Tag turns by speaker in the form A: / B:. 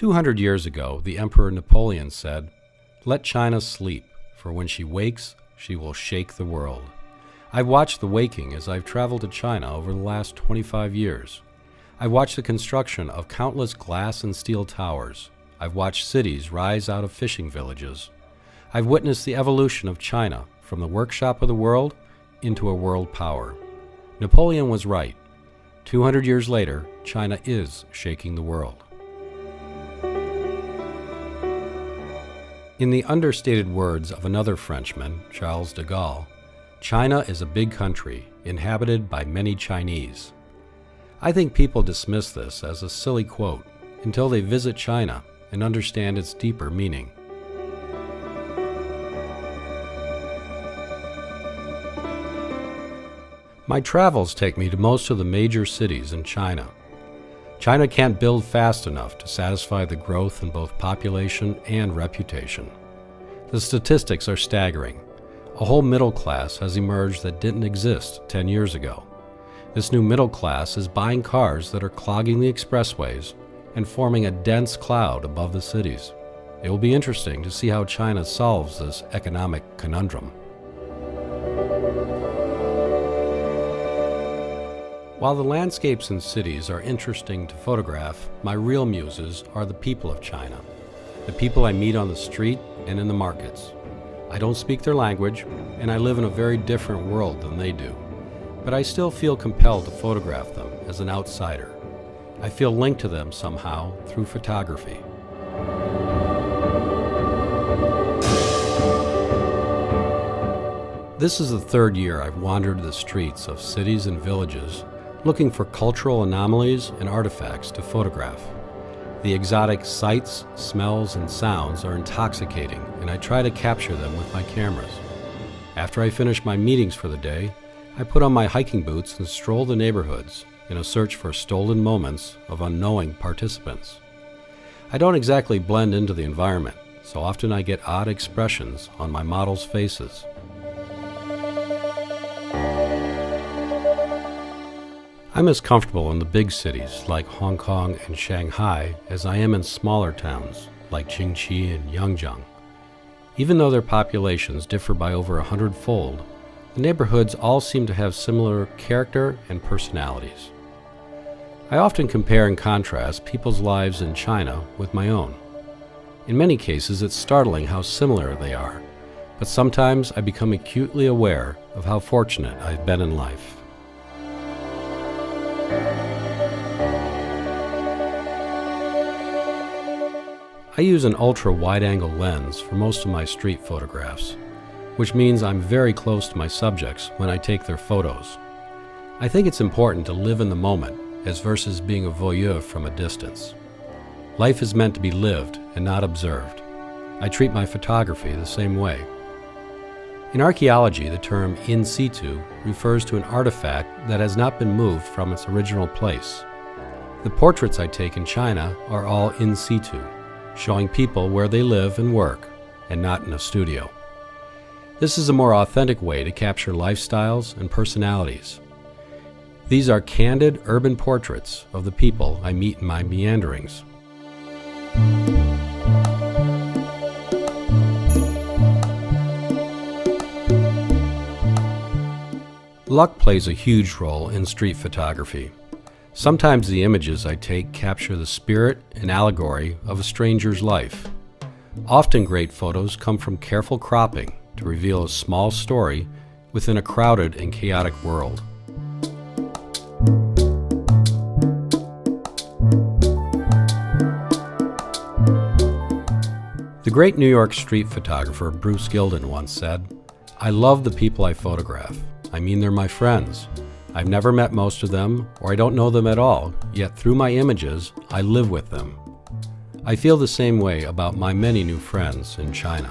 A: 200 years ago, the Emperor Napoleon said, "Let China sleep, for when she wakes, she will shake the world." I've watched the waking as I've traveled to China over the last 25 years. I've watched the construction of countless glass and steel towers. I've watched cities rise out of fishing villages. I've witnessed the evolution of China from the workshop of the world into a world power. Napoleon was right. 200 years later, China is shaking the world. In the understated words of another Frenchman, Charles de Gaulle, China is a big country inhabited by many Chinese. I think people dismiss this as a silly quote until they visit China and understand its deeper meaning. My travels take me to most of the major cities in China. China can't build fast enough to satisfy the growth in both population and reputation. The statistics are staggering. A whole middle class has emerged that didn't exist 10 years ago. This new middle class is buying cars that are clogging the expressways and forming a dense cloud above the cities. It will be interesting to see how China solves this economic conundrum. While the landscapes and cities are interesting to photograph, my real muses are the people of China, the people I meet on the street and in the markets. I don't speak their language, and I live in a very different world than they do, but I still feel compelled to photograph them as an outsider. I feel linked to them somehow through photography. This is the third year I've wandered the streets of cities and villages looking for cultural anomalies and artifacts to photograph. The exotic sights, smells, and sounds are intoxicating, and I try to capture them with my cameras. After I finish my meetings for the day, I put on my hiking boots and stroll the neighborhoods in a search for stolen moments of unknowing participants. I don't exactly blend into the environment, so often I get odd expressions on my models' faces. I'm as comfortable in the big cities like Hong Kong and Shanghai as I am in smaller towns like Jingqi and Yangjiang. Even though their populations differ by over 100-fold, the neighborhoods all seem to have similar character and personalities. I often compare and contrast people's lives in China with my own. In many cases, it's startling how similar they are, but sometimes I become acutely aware of how fortunate I've been in life. I use an ultra-wide-angle lens for most of my street photographs, which means I'm very close to my subjects when I take their photos. I think it's important to live in the moment as versus being a voyeur from a distance. Life is meant to be lived and not observed. I treat my photography the same way. In archaeology, the term in situ refers to an artifact that has not been moved from its original place. The portraits I take in China are all in situ, showing people where they live and work, and not in a studio. This is a more authentic way to capture lifestyles and personalities. These are candid urban portraits of the people I meet in my meanderings. Luck plays a huge role in street photography. Sometimes the images I take capture the spirit and allegory of a stranger's life. Often great photos come from careful cropping to reveal a small story within a crowded and chaotic world. The great New York street photographer Bruce Gilden once said, "I love the people I photograph. I mean, they're my friends. I've never met most of them, or I don't know them at all, yet through my images, I live with them." I feel the same way about my many new friends in China.